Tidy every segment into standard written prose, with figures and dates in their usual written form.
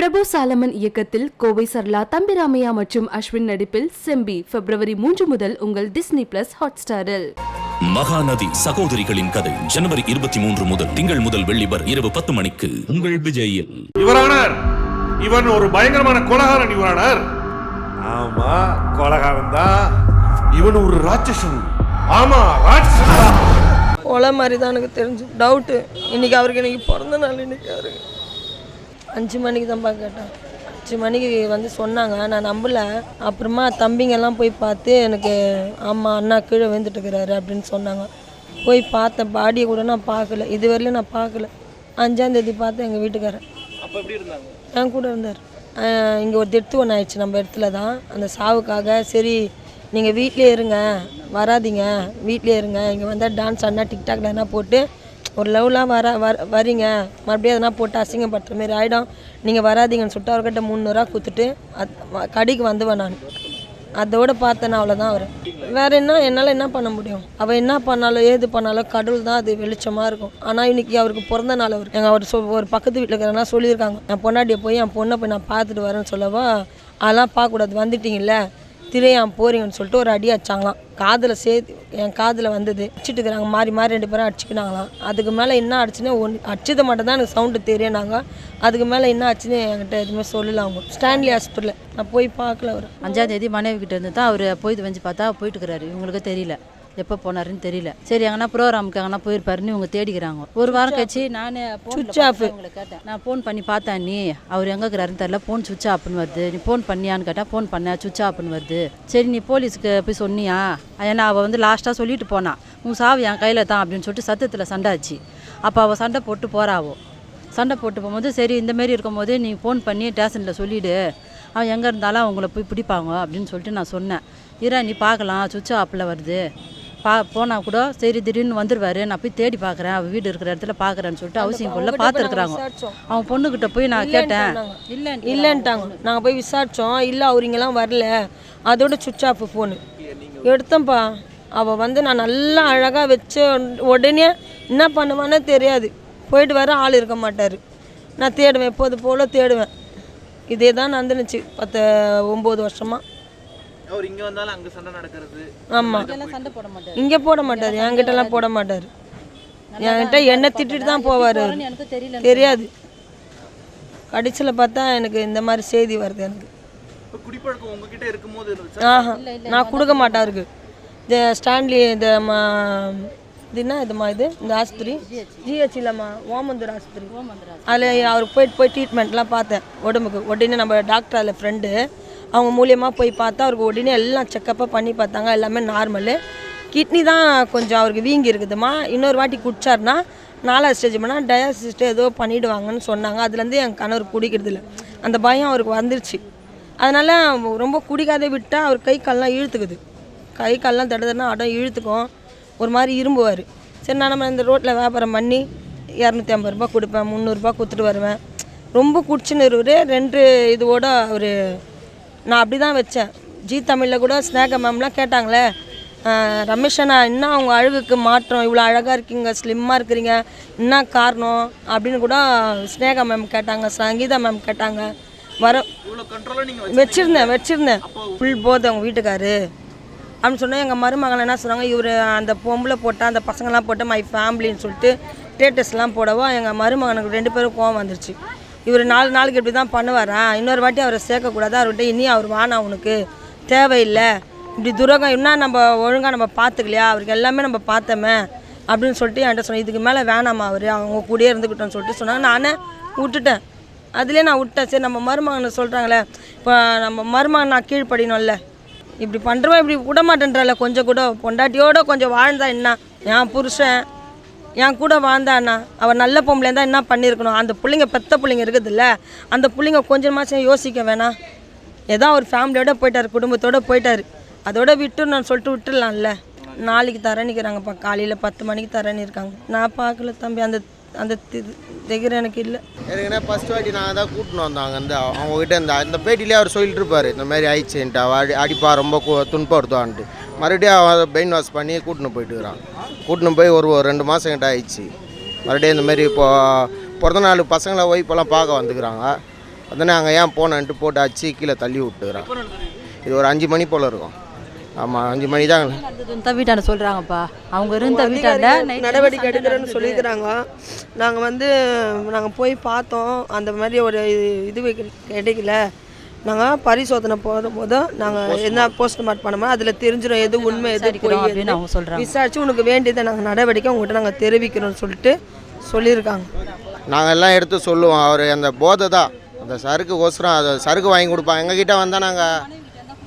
பிரபு சாலமன் இயக்கத்தில் கோவை சரளா, தம்பிராமையா மற்றும் அஸ்வின் நடிப்பில் செம்பி February 3 முதல் உங்கள் Disney Plus Hotstarல். மகாநதி சகோதரிகளின் கதை January 23 முதல் திங்கள் முதல் வெள்ளி வரை இரவு 10 மணிக்கு உங்கள் விஜயில். இவன் ஒரு பயங்கரமான கொலகாரன் யுவரானர். ஆமா, கொலகாரன் தான். இவன் ஒரு ராட்சசன். ஆமா, ராட்சசன். கொலை மாதிரி தான் எனக்கு தெரிஞ்சு டவுட்டு. இன்னைக்கு அவருக்கு பிறந்த நாள். இன்னைக்கு அவருக்கு 5 மணிக்கு தான்ப்பா கேட்டேன். 5 மணிக்கு வந்து சொன்னாங்க, நான் நம்பல. அப்புறமா தம்பிங்கெல்லாம் போய் பார்த்து எனக்கு ஆமாம் அண்ணா கீழே விழுந்துட்டுருக்கிறாரு அப்படின்னு சொன்னாங்க. போய் பார்த்தேன், பாடியை கூட நான் பார்க்கல, இதுவரையிலும் நான் பார்க்கல. 5ஆம் தேதி பார்த்தேன் எங்கள் வீட்டுக்காரன். அப்போ எப்படி இருந்தாங்க? என் கூட இருந்தார். இங்கே ஒரு டெத்து ஒன்று ஆயிடுச்சு நம்ம இடத்துல தான். அந்த சாவுக்காக சரி நீங்கள் வீட்லேயே இருங்க, வராதிங்க, வீட்லேயே இருங்க, இங்கே வந்தால் டான்ஸ் ஆடினா டிக்டாக்ல எதனா போட்டு ஒரு லவ்லாம் வரீங்க, மறுபடியும் எதனா போட்டு அசிங்கப்படுத்துகிற மாரி ஆகிடும், நீங்கள் வராதிங்கன்னு சொல்லிட்டு அவர்கிட்ட 300 கொடுத்துட்டு கடைக்கு வந்துவேன் நான். அதோடு பார்த்தேன்னா அவ்வளோதான். அவர் வேறு என்ன, என்னால் என்ன பண்ண முடியும்? அவள் என்ன பண்ணாலும் ஏது பண்ணாலும் கடவுள் தான் அது வெளிச்சமாக இருக்கும். ஆனால் இன்றைக்கி அவருக்கு பிறந்த நாள். அவர் ஒரு பக்கத்து வீட்டில் இருக்கிறனா சொல்லியிருக்காங்க, என் பொன்னாட்டியை போய் என் பொண்ணை போய் நான் பார்த்துட்டு வரேன்னு சொல்லவா, அதெல்லாம் பார்க்கக்கூடாது, வந்துட்டிங்கல்ல திரையான் போறீங்கன்னு சொல்லிட்டு ஒரு அடி அடிச்சாங்களாம். காதில் சேர்த்து என் காதில் வந்தது. அடிச்சுட்டுக்கிறாங்க, மாறி மாறி 2 பேரும் அடிச்சுக்கினாங்களாம். அதுக்கு மேலே என்ன அடிச்சுன்னு அடிச்சது மட்டும் தான் எனக்கு சவுண்டு தெரியும்னாங்க. அதுக்கு மேலே என்ன ஆச்சுன்னு என்கிட்ட எதுவுமே சொல்லலை. அவங்க ஸ்டான்லி ஹாஸ்பிட்டலில் நான் போய் பார்க்கல. அவர் 5ஆம் தேதி மனைவி கிட்ட இருந்து தான் அவர் போய் வந்து பார்த்தா போயிட்டு இருக்கிறாரு. இவங்களுக்கு தெரியல எப்போ போனாருன்னு தெரியல. சரி எங்கன்னா ப்ரோக்ராமுக்கு எங்கன்னா போயிருப்பாருன்னு இவங்க தேடிக்கிறாங்க. ஒரு வாரம் கழிச்சு நான் சுவிட்ச் ஆஃப் உங்களை கேட்டேன். நான் ஃபோன் பண்ணி பார்த்தேன், நீ அவர் எங்கே இருக்கிறாருன்னு தெரியல, ஃபோன் சுவிட்ச் ஆஃப்னு வருது. நீ ஃபோன் பண்ணியான்னு கேட்டால் ஃபோன் பண்ண சுவிட்ச் ஆஃப்னு வருது. சரி நீ போலீஸுக்கு போய் சொன்னியா? ஏன்னா அவள் வந்து லாஸ்ட்டாக சொல்லிட்டு போனான், உன் சாவு என் கையில் தான் அப்படின்னு சொல்லிட்டு சத்தத்தில் சண்டை ஆச்சு. அப்போ அவள் சண்டை போட்டு போகிறாவோ. சண்டை போட்டு போகும்போது சரி இந்தமாரி இருக்கும்போது நீ ஃபோன் பண்ணி ஸ்டேஷனில் சொல்லிவிடு, அவன் எங்கே இருந்தாலும் அவங்கள போய் பிடிப்பாங்க அப்படின்னு சொல்லிட்டு நான் சொன்னேன். இரா நீ பார்க்கலாம் சுவிட்ச் ஆஃபில் வருது, போனால் கூட சரி திடீர்னு வந்துடுவார், நான் போய் தேடி பார்க்குறேன், அவள் வீடு இருக்கிற இடத்துல பார்க்குறேன்னு சொல்லிட்டு அவசியம் போல பார்த்துருக்குறாங்க. அவன் பொண்ணுக்கிட்ட போய் நான் கேட்டேன், இல்லைன்ட்டாங்க. நாங்கள் போய் விசாரித்தோம், இல்லை அவர் இங்கெல்லாம் வரல, அதோட சுவிட்ச் ஆஃப் ஃபோனு எடுத்தேன்ப்பா. அவள் வந்து நான் நல்லா அழகாக வச்ச உடனே என்ன பண்ணுவானே தெரியாது, போயிட்டு வர ஆள் இருக்க மாட்டார். நான் தேடுவேன், எப்போது போல் தேடுவேன். இதே தான் நடந்துச்சு 9 வருஷமாக. அவர் இங்க வந்தாலும் அங்க சண்டை நடக்கிறது. ஆமா, சண்டை போட மாட்டார், இங்க போட மாட்டார், என்கிட்ட எல்லாம் போட மாட்டார். என்கிட்ட என்ன திட்டிட்டு தான் போவார். எனக்கு தெரியாது. கடைசியில் பார்த்தா எனக்கு இந்த மாதிரி செய்தி வருது. எனக்கு குடிப்பழக்கம் உங்ககிட்ட இருக்கும்போது நான் கொடுக்க மாட்டாருக்கு. இந்த ஸ்டான்லி இந்த இது என்ன இதுமா இது இந்த ஆஸ்பத்திரி ஜிஹெச் இல்லைம்மா, ஓமந்தூர் ஆஸ்பத்திரி. அதில் அவர் போய் ட்ரீட்மெண்ட்லாம் பார்த்தேன் உடம்புக்கு. உடனே நம்ம டாக்டர் அதில் ஃப்ரெண்டு, அவங்க மூலியமாக போய் பார்த்தா அவருக்கு உடனே எல்லாம் செக்கப்பாக பண்ணி பார்த்தாங்க, எல்லாமே நார்மலு. கிட்னி தான் கொஞ்சம் அவருக்கு வீங்கி இருக்குதுமா. இன்னொரு வாட்டி குடிச்சார்னா 4ஆவது ஸ்டேஜ் பண்ணால் டயாலிசிஸ்ட்டு ஏதோ பண்ணிவிடுவாங்கன்னு சொன்னாங்க. அதுலேருந்து என் கணவர் குடிக்கிறது இல்லை, அந்த பயம் அவருக்கு வந்துருச்சு. அதனால் ரொம்ப குடிக்காதே விட்டால் அவர் கை கால்லாம் இழுத்துக்குது. கை கால்லாம் தடுதுன்னா அடம் இழுத்துக்கும், ஒரு மாதிரி இரும்புவார். சரி நான் நம்ம இந்த ரோட்டில் வியாபாரம் பண்ணி 250 ரூபா கொடுப்பேன், 300 ரூபா கொடுத்துட்டு வருவேன். ரொம்ப குடிச்சுன்னு இருவர். 2 இதோட அவர் நான் அப்படி தான் வச்சேன். ஜி தமிழில் கூட ஸ்னேகா மேம்லாம் கேட்டாங்களே, ரமேஷனா என்ன அவங்க அழகுக்கு மாற்றம், இவ்வளோ அழகாக இருக்கீங்க, ஸ்லிம்மாக இருக்கிறீங்க, என்ன காரணம் அப்படின்னு கூட ஸ்னேகா மேம் கேட்டாங்க, சங்கீதா மேம் கேட்டாங்க. வச்சுருந்தேன் ஃபுல் போது அவங்க வீட்டுக்காரு அப்படின்னு சொன்னால் எங்கள் மருமகள் என்ன சொன்னாங்க, இவர் அந்த பொம்பளை போட்டால் அந்த பசங்கள்லாம் போட்டால் மை ஃபேமிலின்னு சொல்லிட்டு ஸ்டேட்டஸ்லாம் போடவோ எங்கள் மருமகனுக்கு 2 பேரும் கோவம் வந்துருச்சு. இவர் 4 நாளுக்கு இப்படி தான் பண்ணுவாரா, இன்னொரு வாட்டி அவரை சேர்க்கக்கூடாது, அவர்கிட்ட இனி அவர் வானா உனக்கு தேவையில்லை, இப்படி துரோகம் இன்னும் நம்ம ஒழுங்காக நம்ம பார்த்துக்கலையா, அவருக்கு எல்லாமே நம்ம பார்த்தோமே அப்படின்னு சொல்லிட்டு என்கிட்ட சொன்னேன். இதுக்கு மேலே வேணாமா அவர், அவங்க கூடயே இருந்துக்கிட்டோன்னு சொல்லிட்டு சொன்னாங்க. நானே விட்டுட்டேன், அதுலேயே நான் விட்டேன். சரி நம்ம மருமகனை சொல்கிறாங்களே, இப்போ நம்ம மருமகன் நான் கீழ்ப்படினோம்ல, இப்படி பண்ணுறவன் இப்படி விட மாட்டேன்றால, கொஞ்சம் கூட பொண்டாட்டியோட கொஞ்சம் வாழ்ந்தா என்ன, என் புருஷன் என் கூட வாழ்ந்தாண்ணா, அவள் நல்ல பொம்பளை தான் என்ன பண்ணியிருக்கணும். அந்த பிள்ளைங்க பெத்த பிள்ளைங்க இருக்குதுல்ல, அந்த பிள்ளைங்க கொஞ்சமாச்சும் யோசிக்க வேணாம். ஏதோ ஒரு ஃபேமிலியோட போயிட்டார், குடும்பத்தோடு போயிட்டார், அதோட விட்டு நான் சொல்லிட்டு விட்டுடலாம்ல. நாளைக்கு தரணிக்கிறாங்கப்பா, காலையில் 10 மணிக்கு தரணிருக்காங்க இருக்காங்க. நான் பார்க்கல தம்பி, அந்த திகிர எனக்கு இல்லை. எனக்குன்னா ஃபஸ்ட் வாட்டி நாங்கள் தான் கூட்டின்னு வந்தாங்க. அவங்ககிட்ட இந்த பேட்டிலே அவர் சொல்லிட்டு இருப்பார், இந்த மாதிரி ஆயிடுச்சுன்ட்டு, அவள் அடிப்பா ரொம்ப துன்பப்படுத்துவான்ட்டு. மறுபடியும் அவன் பெயின் வாஷ் பண்ணி கூட்டின்னு போயிட்டுக்கிறான். கூட்டின்னு போய் ஒரு 2 மாதம் கிட்ட ஆயிடுச்சு. மறுபடியும் இந்த மாதிரி இப்போது பிறந்த நாள் பசங்களை ஒய்ஃபெல்லாம் பார்க்க வந்துக்கிறாங்க. உடனே அங்கே ஏன் போனேன்ட்டு போட்டு அடிச்சு கீழே தள்ளி விட்டுக்கிறான். இது ஒரு 5 மணி போல் இருக்கும். ஆமாம் 5 மணி தான். நடந்ததுன்னு வீட்டாண்ட சொல்கிறாங்கப்பா. அவங்க இருந்த வீட்டாண்ட நடவடிக்கை எடுக்கிறேன்னு சொல்லிக்கிறாங்க. நாங்கள் போய் பார்த்தோம், அந்த மாதிரி ஒரு இது கிடைக்கல. நாங்கள் பரிசோதனை போதும் நாங்கள் என்ன போஸ்ட்மார்ட்டம் பண்ணோமோ அதில் தெரிஞ்சிடும் எது உண்மை எது போய் அப்படின்னு அவங்க சொல்கிறாங்க. விசாரித்து உனக்கு வேண்டியதை நாங்கள் நடவடிக்கை உங்கள்கிட்ட நாங்கள் தெரிவிக்கிறோம்னு சொல்லிட்டு சொல்லியிருக்காங்க. நாங்கள் எல்லாம் எடுத்து சொல்லுவோம். அவர் அந்த போதை தான், அந்த சரக்குக்கோசரம் அதை சரக்கு வாங்கி கொடுப்பாங்க. எங்ககிட்ட வந்தால் நாங்கள்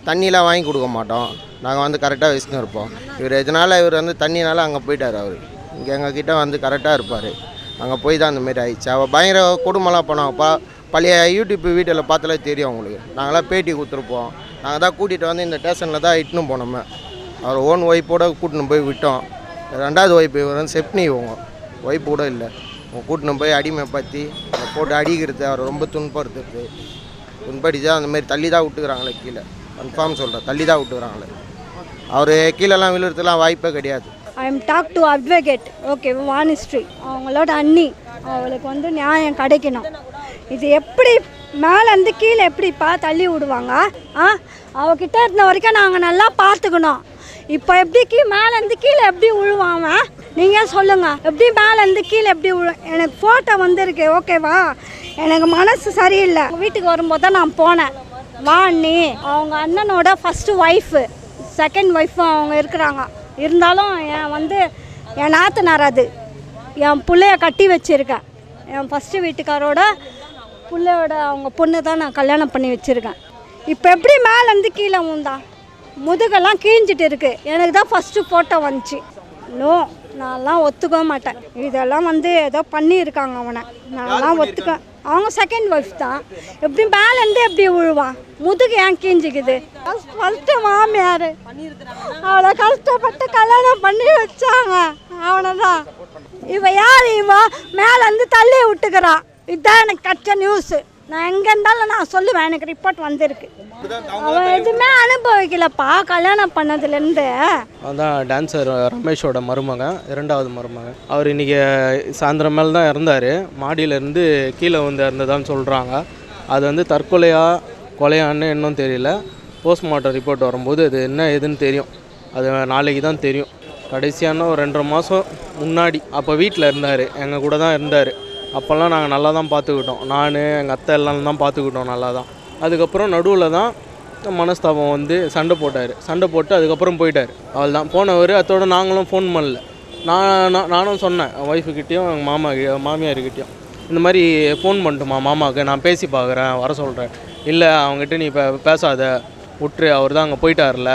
தண்ணியெலாம் வாங்கி கொடுக்க மாட்டோம். நாங்கள் வந்து கரெக்டாக வச்சுன்னு இருப்போம். இவர் வந்து தண்ணினால அங்கே போயிட்டார். அவர் இங்கே எங்ககிட்ட வந்து கரெக்டாக இருப்பார். அங்கே போய் தான் அந்தமாரி ஆயிடுச்சு. அவள் பயங்கர கொடுமைலாம் பண்ணுவாங்க. பழைய யூடியூப் வீட்டில் பார்த்தாலே தெரியும் அவங்களுக்கு. நாங்களாம் பேட்டி கொடுத்துருப்போம். நாங்கள் தான் கூட்டிகிட்டு வந்து இந்த ஸ்டேஷனில் தான் இட்டுன்னு போனோமே. அவர் ஓன் ஒய்ஃபோடு கூட்டின்னு போய் விட்டோம். 2வது ஒய்ஃப் இவர் வந்து செப்னி ஒய்ஃப் கூட இல்லை. கூட்டின்னு போய் அடிமைப்படுத்தி போட்டு அடிக்கிறது, அவர் ரொம்ப துன்படுத்துறது. துன்படிச்சா அந்தமாரி தள்ளி தான் விட்டுக்கிறாங்களே கீழே. கன்ஃபார்ம் சொல்கிறேன், தள்ளி தான் விட்டுக்கிறாங்களே. அவர் கீழெல்லாம் விழுறதுலாம் வாய்ப்பே கிடையாது. I am talk to advocate. Okay, Vanishree அவங்களோட அண்ணி, அவளுக்கு வந்து நியாயம் கிடைக்கணும். இது எப்படி மேலேருந்து கீழே எப்படிப்பா தள்ளி விடுவாங்க? அவகிட்ட இருந்த வரைக்கும் நாங்கள் நல்லா பார்த்துக்கணும். இப்போ எப்படி மேலேருந்து கீழே எப்படி விழுவாங்க நீங்கள் சொல்லுங்கள். எப்படி மேலேருந்து கீழே எப்படி எனக்கு ஃபோட்டோ வந்திருக்கு, ஓகேவா? எனக்கு மனசு சரியில்லை. வீட்டுக்கு வரும்போது தான் நான் போனேன். வா அண்ணி, அவங்க அண்ணனோட ஃபஸ்ட்டு ஒய்ஃபு, செகண்ட் ஒய்ஃபும் அவங்க இருக்கிறாங்க. இருந்தாலும் என் நாத்தனார், அது என் பிள்ளைய கட்டி வச்சுருக்கேன். என் ஃபஸ்ட்டு வீட்டுக்காரோட பிள்ளையோட அவங்க பொண்ணு தான் நான் கல்யாணம் பண்ணி வச்சுருக்கேன். இப்போ எப்படி மேலேருந்து கீழே உந்தான்? முதுகெல்லாம் கீஞ்சிட்டு இருக்குது. எனக்கு தான் ஃபஸ்ட்டு ஃபோட்டோ வந்துச்சு. நோ, நான்லாம் ஒத்துக்க மாட்டேன். இதெல்லாம் ஏதோ பண்ணியிருக்காங்க அவனை. நான்லாம் ஒத்துக்க. அவங்க செகண்ட் ஒய்ஃப் தான். எப்படி மேலேருந்து எப்படி விழுவான்? முதுகு ஏன் கீஞ்சிக்குது? ஃபஸ்ட்டு மாமியார் அவளை கஷ்டப்பட்டு கல்யாணம் பண்ணி வச்சாங்க. அவனை தான் இவன் யார்? இவன் மேலேருந்து தள்ளி விட்டுக்கிறான். இதுதான் எனக்கு கச்ச நியூஸு. நான் எங்கே இருந்தாலும் நான் சொல்லுவேன், எனக்கு ரிப்போர்ட் வந்திருக்கு. அவன் எதுவுமே அனுபவிக்கலப்பா கல்யாணம் பண்ணதுலேருந்து. அதான் டான்ஸர் ரமேஷோட மருமகன், 2வது மருமகன். அவர் இன்றைக்கி சாயந்தரம் மேலே தான் இறந்தார். மாடியிலேருந்து கீழே வந்து இறந்ததான்னு சொல்கிறாங்க. அது தற்கொலையா கொலையான்னு இன்னும் தெரியல. போஸ்ட்மார்ட்டம் ரிப்போர்ட் வரும்போது அது என்ன ஏதுன்னு தெரியும். அது நாளைக்கு தான் தெரியும். கடைசியான ஒரு 2.5 மாதம் முன்னாடி அப்போ வீட்டில் இருந்தார், எங்கள் கூட தான் இருந்தார். அப்போல்லாம் நாங்கள் நல்லா தான் பார்த்துக்கிட்டோம். நான் எங்கள் அத்தை எல்லாம் தான் பார்த்துக்கிட்டோம் நல்லா தான். அதுக்கப்புறம் நடுவில் தான் மனஸ்தாபம் சண்டை போட்டார். சண்டை போட்டு அதுக்கப்புறம் போயிட்டார். அவள் தான் போனவர். அதோட நாங்களும் ஃபோன் பண்ணல. நானும் சொன்னேன் ஒய்ஃபுக்கிட்டேயும் எங்கள் மாமியார்கிட்டையும், இந்த மாதிரி ஃபோன் பண்ணிட்டுமா மாமாவுக்கு, நான் பேசி பார்க்குறேன், வர சொல்கிறேன். இல்லை அவங்ககிட்ட நீ இப்போ பேசாத, விட்டுரு, அவர் தான் அங்கே போயிட்டார்ல,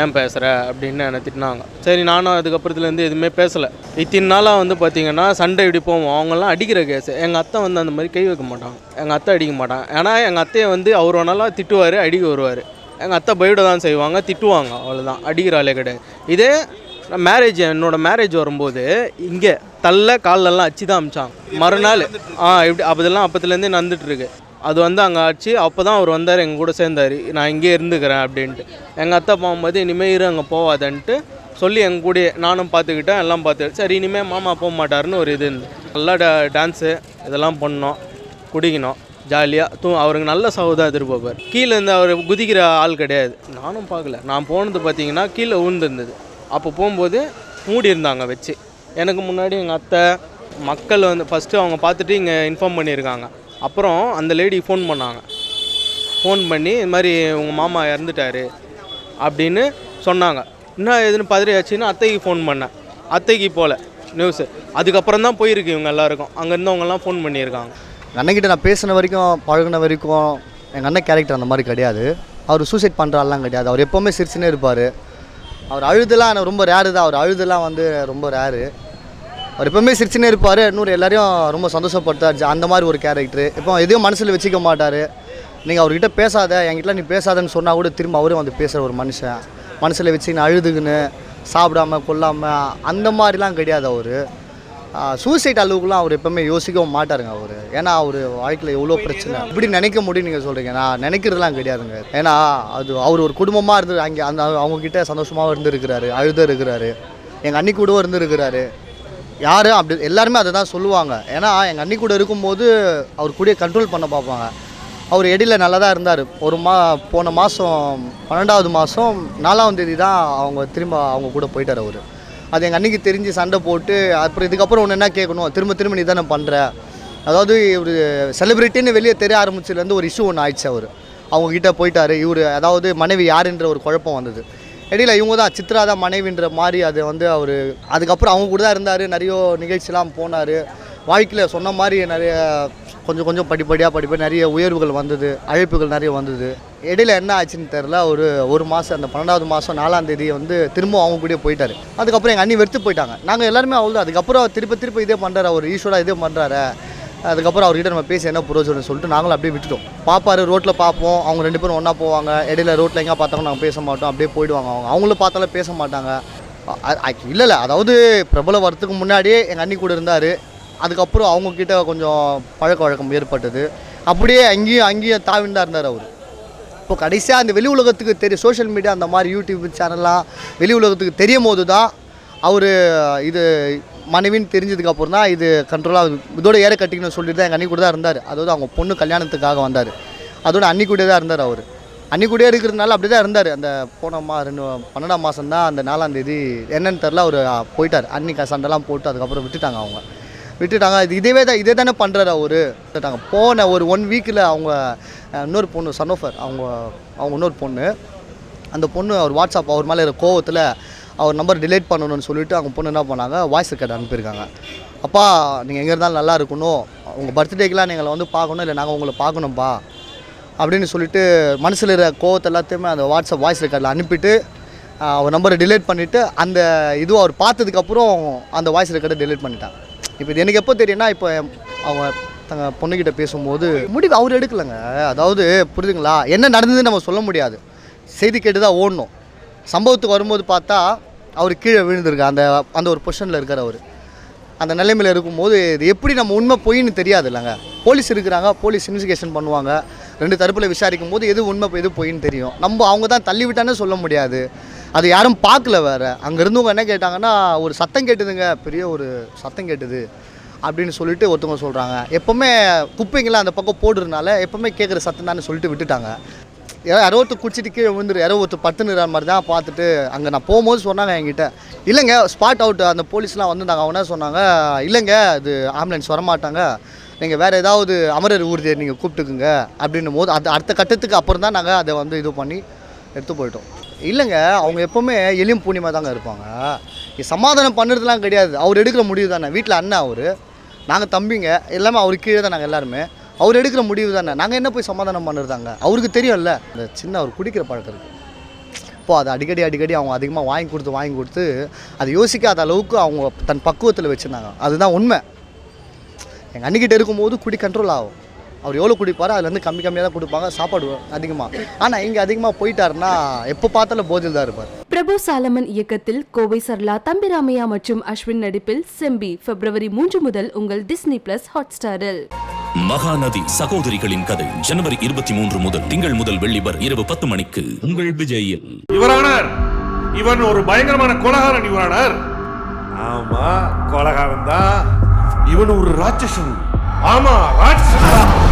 ஏன் பேசுகிற அப்படின்னு என்னை திட்டினாங்க. சரி, நானும் அதுக்கப்புறத்துலேருந்து எதுவுமே பேசலை. இத்தனை நாளாக பார்த்திங்கன்னா சண்டை இப்படி போவோம். அவங்கெல்லாம் அடிக்கிற கேஸு. எங்கள் அத்தை அந்த மாதிரி கை வைக்க மாட்டாங்க. எங்கள் அத்தை அடிக்க மாட்டாங்க. ஏன்னா எங்கள் அத்தையை அவர் வேணாலும் திட்டுவார், அடிக்க வருவார். எங்கள் அத்தை பயிட தான் செய்வாங்க, திட்டுவாங்க, அவ்வளோதான். அடிக்கிற ஆளே கிடையாது. இதே என்னோடய மேரேஜ் வரும்போது இங்கே காலெல்லாம் அச்சு தான் அமிச்சாங்க. மறுநாள் இப்படி அப்போதெல்லாம் அப்போத்துலேருந்தே நடந்துகிட்ருக்கு. அது அங்கே ஆச்சு. அப்போ தான் அவர் வந்தார், எங்கள் கூட சேர்ந்தார். நான் இங்கே இருந்துக்கிறேன் அப்படின்ட்டு. எங்கள் அத்தை போகும்போது இனிமேல் அங்கே போவாதன்ட்டு சொல்லி எங்கள் கூட நானும் பார்த்துக்கிட்டேன், எல்லாம் பார்த்துக்கிட்டேன். சரி, இனிமேல் மாமா போக மாட்டாருன்னு ஒரு இது இருந்து நல்லா டான்ஸு இதெல்லாம் பண்ணோம், குடிக்கணும், ஜாலியாக அவருக்கு நல்ல சவுதான் எதிர்பார்ப்பார். கீழேருந்து அவர் குதிக்கிற ஆள் கிடையாது. நானும் பார்க்கல. நான் போனது பார்த்திங்கன்னா கீழே விழுந்துருந்தது. அப்போ போகும்போது மூடி இருந்தாங்க வச்சு. எனக்கு முன்னாடி எங்கள் அத்தை மக்கள் ஃபஸ்ட்டு அவங்க பார்த்துட்டு இங்கே இன்ஃபார்ம் பண்ணியிருக்காங்க. அப்புறம் அந்த லேடி ஃபோன் பண்ணாங்க. ஃபோன் பண்ணி இது மாதிரி உங்கள் மாமா இறந்துட்டார் அப்படின்னு சொன்னாங்க. என்ன எதுன்னு பதறியாச்சுன்னு அத்தைக்கு ஃபோன் பண்ணேன். அத்தைக்கு போகல நியூஸு. அதுக்கப்புறம் தான் போயிருக்கு இவங்க எல்லாருக்கும். அங்கே இருந்தவங்கெல்லாம் ஃபோன் பண்ணியிருக்காங்க. அண்ணன்கிட்ட நான் பேசின வரைக்கும், பழகின வரைக்கும் எங்கள் அண்ணன் கேரக்டர் அந்த மாதிரி கிடையாது. அவர் சூசைட் பண்ணுற ஆள்லாம் கிடையாது. அவர் எப்போவுமே சிரிச்சுனே இருப்பார். அவர் அழுதெல்லாம் எனக்கு ரொம்ப ரேரு தான். அவர் அழுதெல்லாம் ரொம்ப ரேரு. அவர் எப்போவுமே சிரிச்சுனே இருப்பார். இன்னொரு எல்லாரையும் ரொம்ப சந்தோஷப்படுத்தார். அந்த மாதிரி ஒரு கேரக்டரு. இப்போ எதையும் மனசில் வச்சுக்க மாட்டார். நீங்கள் அவர்கிட்ட பேசாத, என்கிட்ட நீ பேசாதன்னு சொன்னால் கூட திரும்ப அவரே பேசுகிற ஒரு மனுஷன். மனசில் வச்சுக்கின்னு அழுதுக்குன்னு சாப்பிடாம கொள்ளாமல் அந்த மாதிரிலாம் கிடையாது. அவர் சூசைட் அளவுக்குலாம் அவர் எப்போவுமே யோசிக்கவும் மாட்டாருங்க அவர். ஏன்னா அவர் வாழ்க்கையில் எவ்வளோ பிரச்சனை இப்படி நினைக்க முடியும் நீங்கள் சொல்கிறீங்க. நான் நினைக்கிறதுலாம் கிடையாதுங்க. ஏன்னா அவர் ஒரு குடும்பமாக இருந்து அங்கே அவங்கக்கிட்ட சந்தோஷமாகவும் இருந்துருக்கிறாரு, அழுத இருக்கிறாரு, எங்கள் அண்ணி கூடவும் இருந்துருக்கிறாரு. யாரும் அப்படி எல்லாருமே அதை தான் சொல்லுவாங்க. ஏன்னா எங்கள் அண்ணி கூட இருக்கும்போது அவர் கூட கண்ட்ரோல் பண்ண பார்ப்பாங்க. அவர் இடையில நல்லா தான் இருந்தார். போன மாதம் 12வது மாதம் 4ஆம் தேதி தான் அவங்க திரும்ப அவங்க கூட போயிட்டார் அவர். அது எங்கள் அன்னைக்கு தெரிஞ்சு சண்டை போட்டு அப்புறம் இதுக்கப்புறம் ஒன்று என்ன கேட்கணும், திரும்ப நீ தானே பண்ணுற, அதாவது ஒரு செலிப்ரிட்டின்னு வெளியே தெரிய ஆரம்பிச்சதுலேருந்து ஒரு இஷ்யூ ஒன்று ஆயிடுச்சு. அவர் அவங்கக்கிட்ட போயிட்டார். இவர் அதாவது மனைவி யாருன்ற ஒரு குழப்பம் வந்தது. இடையில இவங்க தான் சித்ரா தான் மனைவின்ற மாதிரி அது வந்து அவர் அதுக்கப்புறம் அவங்க கூட தான் இருந்தார். நிறைய நிகழ்ச்சிலாம் போனார். வாழ்க்கையில் சொன்ன மாதிரி நிறைய கொஞ்சம் படிப்படியாக நிறைய உயர்வுகள் வந்தது, அழைப்புகள் நிறைய வந்தது. இடையில என்ன ஆச்சுன்னு தெரில. ஒரு மாதம் அந்த 12வது மாதம் 4ஆம் தேதி வந்து திரும்ப அவங்க கூட போயிட்டார். அதுக்கப்புறம் எங்கள் அண்ணி வெறுத்து போயிட்டாங்க. நாங்கள் எல்லாருமே அவ்வளோ. அதுக்கப்புறம் திருப்ப இதே பண்ணுறாரு அவர், ஈஸ்வரா இதே பண்ணுறாரு. அதுக்கப்புறம் அவர்கிட்ட நம்ம பேசி என்ன புரோஜனம் சொல்லிட்டு நாங்களும் அப்படியே விட்டுட்டோம். பார்ப்பாரு, ரோட்டில் பார்ப்போம், அவங்க 2 பேரும் ஒன்றா போவாங்க. இடையில ரோட்டில் எங்கே பார்த்தாலும் நாங்கள் பேச மாட்டோம், அப்படியே போயிடுவாங்க. அவங்களும் பார்த்தாலும் பேச மாட்டாங்க. இல்லை அதாவது பிரபலம் வரத்துக்கு முன்னாடியே எங்கள் அண்ணி கூட இருந்தார். அதுக்கப்புறம் அவங்கக்கிட்ட கொஞ்சம் பழக்க வழக்கம் ஏற்பட்டது. அப்படியே அங்கேயும் தாவின்னு தான் இருந்தார் அவர். இப்போ கடைசியாக அந்த வெளி உலகத்துக்கு தெரியும், சோஷியல் மீடியா அந்த மாதிரி யூடியூப் சேனல்லாம் வெளி உலகத்துக்கு தெரியும் போது தான் அவர் இது மனைவின்னு தெரிஞ்சதுக்கப்புறம் தான் இது கண்ட்ரோலாக இதோட ஏற கட்டிக்கணும்னு சொல்லிட்டு தான் எங்கள் அண்ணி கூட தான் இருந்தார். அதாவது அவங்க பொண்ணு கல்யாணத்துக்காக வந்தார். அதோட அன்னி கூட தான் இருந்தார் அவர். அன்னி கூட இருக்கிறதுனால அப்படி தான் இருந்தார். அந்த போன 12ஆம் மாதம் தான் அந்த 4ஆம் தேதி என்னன்னு தெரில அவர் போயிட்டார். அன்னிக்கு சண்டைலாம் போட்டு அதுக்கப்புறம் விட்டுட்டாங்க. இதே தானே பண்ணுறாரு அவர். விட்டுட்டாங்க. போன ஒரு 1 வீக்கில் அவங்க இன்னொரு பொண்ணு சன்னோஃபர் அவங்க இன்னொரு பொண்ணு, அந்த பொண்ணு அவர் வாட்ஸ்அப் அவர் மேலே இருக்கிற கோவத்தில் அவர் நம்பர் டிலீட் பண்ணணும்னு சொல்லிவிட்டு அவங்க பொண்ணு என்ன பண்ணாங்க, வாய்ஸ் ரெக்கார்ட் அனுப்பியிருக்காங்க. அப்பா நீங்கள் எங்கே இருந்தாலும் நல்லா இருக்கணும், உங்கள் பர்த்டேக்கெலாம் நீங்கள் வந்து பார்க்கணும், இல்லை நாங்கள் உங்களை பார்க்கணும்ப்பா அப்படின்னு சொல்லிட்டு மனசில் இருக்கிற கோவத்தை எல்லாத்தையுமே அந்த வாட்ஸ்அப் வாய்ஸ் ரெக்கார்டில் அனுப்பிட்டு அவர் நம்பரை டிலீட் பண்ணிவிட்டு அந்த இதுவும் அவர் பார்த்ததுக்கப்புறம் அந்த வாய்ஸ் ரெக்கார்டை டிலீட் பண்ணிட்டாங்க. இப்போ இது எனக்கு எப்போ தெரியும்னா, இப்போ அவங்க தங்க பொண்ணுக்கிட்ட பேசும்போது முடிவு அவர் எடுக்கலைங்க. அதாவது புரியுதுங்களா, என்ன நடந்ததுன்னு நம்ம சொல்ல முடியாது, செய்தி கேட்டு தான் ஓடணும். சம்பவத்துக்கு வரும்போது பார்த்தா அவர் கீழே விழுந்திருக்கு, அந்த ஒரு பொசிஷனில் இருக்கார் அவர். அந்த நிலைமையில் இருக்கும்போது இது எப்படி நம்ம உண்மை பொய்ன்னு தெரியாது இல்லைங்க. போலீஸ் இருக்கிறாங்க, போலீஸ் இன்வெஸ்டிகேஷன் பண்ணுவாங்க, 2 தரப்பில் விசாரிக்கும் போது எது உண்மை எது பொய்ன்னு தெரியும். அவங்க தான் தள்ளி விட்டானே சொல்ல முடியாது. அது யாரும் பார்க்கல. வேறு அங்கே இருந்தவங்க என்ன கேட்டாங்கன்னா, ஒரு சத்தம் கேட்டுதுங்க, பெரிய ஒரு சத்தம் கேட்டுது அப்படின்னு சொல்லிட்டு ஒருத்தவங்க சொல்கிறாங்க. எப்போவுமே குப்பைங்களாம் அந்த பக்கம் போடுறதுனால எப்போவுமே கேட்குற சத்தம் தானே சொல்லிட்டு விட்டுட்டாங்க. யாரோ ஒருத்தர் குடிச்சிட்டு கீழே விழுந்துரு, யாரோ ஒருத்தர் படுத்துனுற மாதிரி தான் பார்த்துட்டு அங்கே நான் போகும்போது சொன்னாங்க என்கிட்ட, இல்லைங்க ஸ்பாட் அவுட் அந்த போலீஸ்லாம் வந்திருந்தாங்க. அவங்க என்ன சொன்னாங்க, இல்லைங்க அது ஆம்புலன்ஸ் வரமாட்டாங்க, நீங்கள் வேறு ஏதாவது அமரர் ஊர்தியை நீங்கள் கூப்பிட்டுக்குங்க அப்படின்னும் போது அது அடுத்த கட்டத்துக்கு அப்புறம் தான் நாங்கள் அதை வந்து இது பண்ணி எடுத்து போயிட்டோம். இல்லைங்க அவங்க எப்போவுமே எளியும் பூனியமாக தாங்க இருப்பாங்க. சமாதானம் பண்ணுறதுலாம் கிடையாது. அவர் எடுக்கிற முடிவு தானே. வீட்டில் அண்ணன் அவர், நாங்கள் தம்பிங்க எல்லாமே அவருக்கு கீழே தான் நாங்கள் எல்லாருமே. அவர் எடுக்கிற முடிவு தானே. நாங்கள் என்ன போய் சமாதானம் பண்ணுறதாங்க, அவருக்கு தெரியும்ல. இந்த சின்ன அவர் குடிக்கிற பழக்கம் இருக்குது. இப்போது அதை அடிக்கடி அவங்க அதிகமாக வாங்கி கொடுத்து அதை யோசிக்காத அளவுக்கு அவங்க தன் பக்குவத்தில் வச்சுருந்தாங்க. அதுதான் உண்மை. எங்கள் அன்னிக்கிட்ட இருக்கும்போது குடி கண்ட்ரோல் ஆகும். அவர் எவ்வளோ குடிப்பாரோ அதுலேருந்து கம்மியாக தான் கொடுப்பாங்க, சாப்பாடு அதிகமாக. ஆனால் இங்கே அதிகமாக போயிட்டாருன்னா எப்போ பார்த்தாலும் போதில் தான் இருப்பார். பிரபு சாலமன் இயக்கத்தில் கோவை சரளா, தம்பிராமையா மற்றும் அஸ்வின் நடிப்பில் செம்பி February 3 முதல் உங்கள் Disney+ Hotstarல். மகாநதி சகோதரிகளின் கதை ஜனவரி 23 முதல் திங்கள் முதல் வெள்ளி வரை இரவு 10 மணிக்கு உங்கள் விஜயில். யுவரானர், இவன் ஒரு பயங்கரமான கொலகாரன் யுவரானர். ஆமா கொலகாரன் தான். இவன் ஒரு ராட்சசன். ஆமா ராட்சசன்.